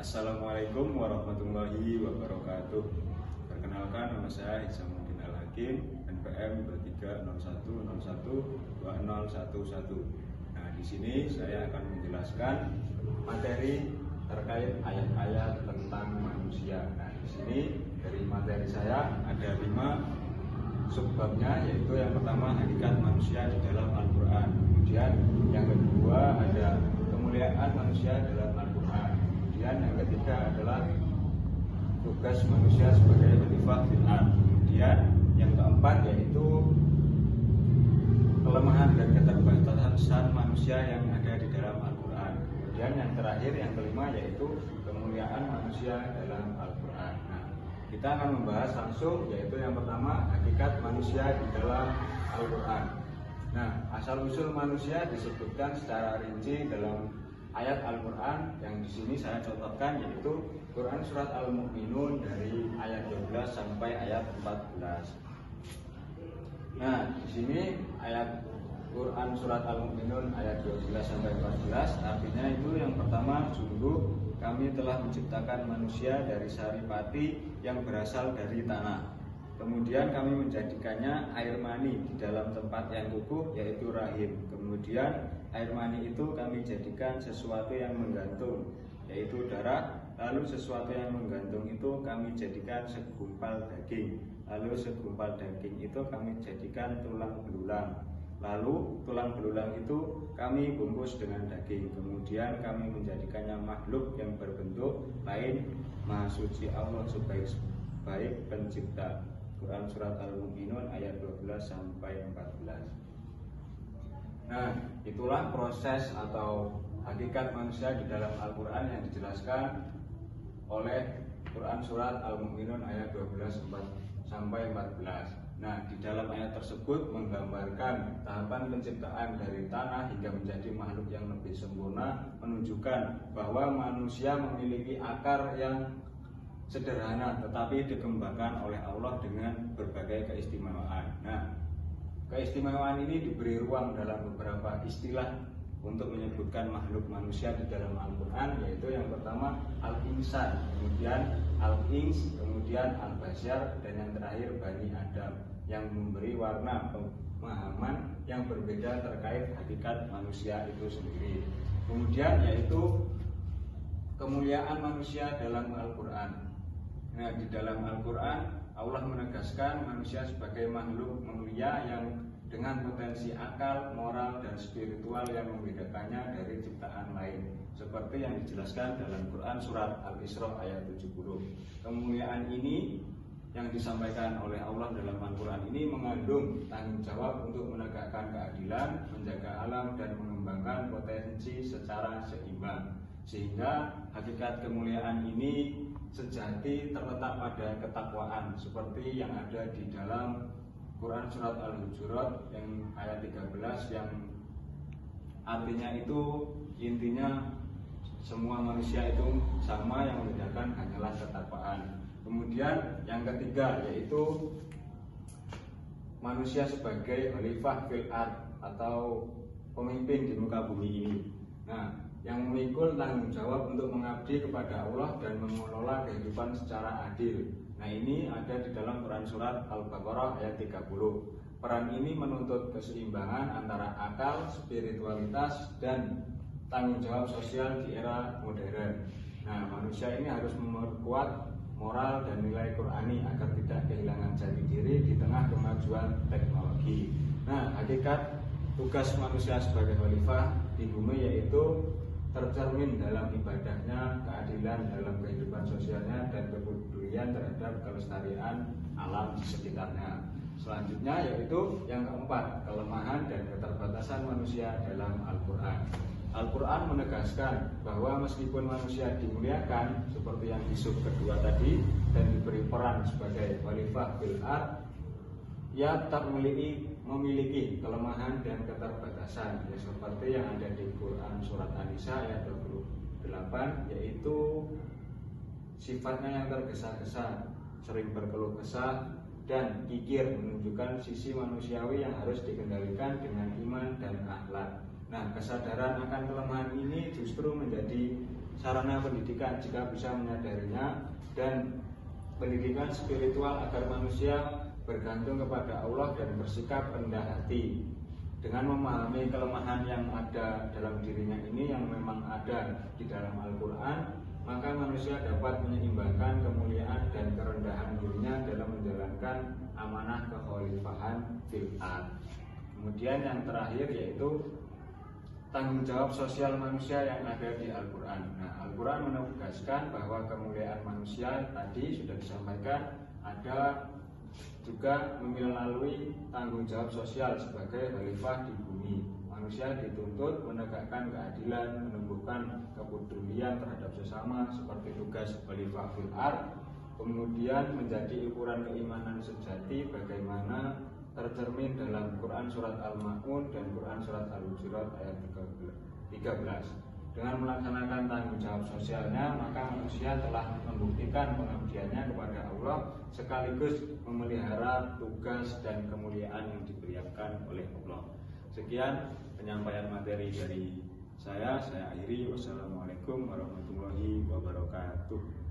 Assalamualaikum warahmatullahi wabarakatuh. Perkenalkan, nama saya Hisamuddin Al-Hakim, NPM 2301012011. Nah, di sini saya akan menjelaskan materi terkait ayat-ayat tentang manusia. Nah, di sini dari materi saya ada 5 subbabnya, yaitu yang pertama hakikat manusia di dalam Al-Quran. Kemudian yang kedua ada kemuliaan manusia dalam Al-Quran. Kemudian yang ketiga adalah tugas manusia sebagai khalifah fil ardh. Kemudian yang keempat yaitu kelemahan dan keterbatasan manusia yang ada di dalam Al-Quran. Kemudian yang terakhir, yang kelima, yaitu kemuliaan manusia dalam Al-Quran. Nah, kita akan membahas langsung, yaitu yang pertama hakikat manusia di dalam Al-Quran. Nah, asal-usul manusia disebutkan secara rinci dalam ayat Al-Quran yang di sini saya contohkan, yaitu Quran surat Al-Mu'minun dari ayat 12 sampai ayat 14. Nah, di sini ayat Quran surat Al-Mu'minun ayat 12 sampai 14 artinya itu yang pertama, sungguh kami telah menciptakan manusia dari saripati yang berasal dari tanah. Kemudian kami menjadikannya air mani di dalam tempat yang kukuh, yaitu rahim. Kemudian air mani itu kami jadikan sesuatu yang menggantung, yaitu darah. Lalu sesuatu yang menggantung itu kami jadikan segumpal daging. Lalu segumpal daging itu kami jadikan tulang belulang. Lalu tulang belulang itu kami bungkus dengan daging. Kemudian kami menjadikannya makhluk yang berbentuk lain. Maha suci Allah sebaik-baik pencipta. Quran surat Al-Mu'minun ayat 12 sampai 14. Nah, itulah proses atau hakikat manusia di dalam Al-Quran yang dijelaskan oleh Quran surat Al-Mu'minun ayat 12 sampai 14. Nah, di dalam ayat tersebut menggambarkan tahapan penciptaan dari tanah hingga menjadi makhluk yang lebih sempurna, menunjukkan bahwa manusia memiliki akar yang sederhana tetapi dikembangkan oleh Allah dengan berbagai keistimewaan. Nah, keistimewaan ini diberi ruang dalam beberapa istilah untuk menyebutkan makhluk manusia di dalam Al-Quran, yaitu yang pertama Al-Insan, kemudian Al-Ins, kemudian Al-Basyar, dan yang terakhir Bani Adam, yang memberi warna pemahaman yang berbeda terkait hakikat manusia itu sendiri. Kemudian yaitu kemuliaan manusia dalam Al-Quran. Nah, di dalam Al-Quran Allah menegaskan manusia sebagai makhluk mulia yang dengan potensi akal, moral, dan spiritual yang membedakannya dari ciptaan lain, seperti yang dijelaskan dalam Quran surat Al-Isra ayat 70. Kemuliaan ini yang disampaikan oleh Allah dalam Al-Quran ini mengandung tanggung jawab untuk menegakkan keadilan, menjaga alam, dan mengembangkan potensi secara seimbang. Sehingga hakikat kemuliaan ini sejati terletak pada ketakwaan, seperti yang ada di dalam Quran surat Al-Hujurat yang ayat 13, yang artinya itu intinya semua manusia itu sama, yang membedakan hanyalah ketakwaan. Kemudian yang ketiga yaitu manusia sebagai khalifah fil ardh atau pemimpin di muka bumi ini. Nah, yang memikul tanggung jawab untuk mengabdi kepada Allah dan mengelola kehidupan secara adil. Nah, ini ada di dalam Quran surat Al-Baqarah ayat 30. Peran ini menuntut keseimbangan antara akal, spiritualitas, dan tanggung jawab sosial di era modern. Nah, manusia ini harus memperkuat moral dan nilai Qur'ani agar tidak kehilangan jati diri di tengah kemajuan teknologi. Nah, hakikat tugas manusia sebagai khalifah di bumi yaitu tercermin dalam ibadahnya, keadilan dalam kehidupan sosialnya, dan kepedulian terhadap kelestarian alam di sekitarnya. Selanjutnya yaitu yang keempat, kelemahan dan keterbatasan manusia dalam Al-Quran. Al-Quran menegaskan bahwa meskipun manusia dimuliakan seperti yang di sub kedua tadi dan diberi peran sebagai khalifah fil ardh, ia tetap memiliki kelemahan dan keterbatasan, ya, seperti yang ada di Quran surat An-Nisa ayat 28, yaitu sifatnya yang tergesa-gesa, sering berkeluh kesah, dan kikir, menunjukkan sisi manusiawi yang harus dikendalikan dengan iman dan akhlak. Nah, kesadaran akan kelemahan ini justru menjadi sarana pendidikan jika bisa menyadarinya, dan pendidikan spiritual agar manusia bergantung kepada Allah dan bersikap rendah hati. Dengan memahami kelemahan yang ada dalam dirinya ini yang memang ada di dalam Al-Quran, maka manusia dapat menyeimbangkan kemuliaan dan kerendahan dirinya dalam menjalankan amanah kekhalifahan fil ard. Kemudian yang terakhir yaitu tanggung jawab sosial manusia yang ada di Al-Quran. Nah, Al-Quran menegaskan bahwa kemuliaan manusia tadi sudah disampaikan ada juga melalui tanggung jawab sosial sebagai khalifah di bumi. Manusia dituntut menegakkan keadilan, menumbuhkan kepedulian terhadap sesama seperti tugas khalifah fil ard. Kemudian menjadi ukuran keimanan sejati bagaimana tercermin dalam Quran surat Al-Ma'un dan Quran surat Al-Hujurat ayat 13. Dengan melaksanakan tanggung jawab sosialnya, maka manusia telah membuktikan pengabdiannya kepada Allah sekaligus memelihara tugas dan kemuliaan yang diberikan oleh Allah. Sekian penyampaian materi dari saya akhiri. Wassalamualaikum warahmatullahi wabarakatuh.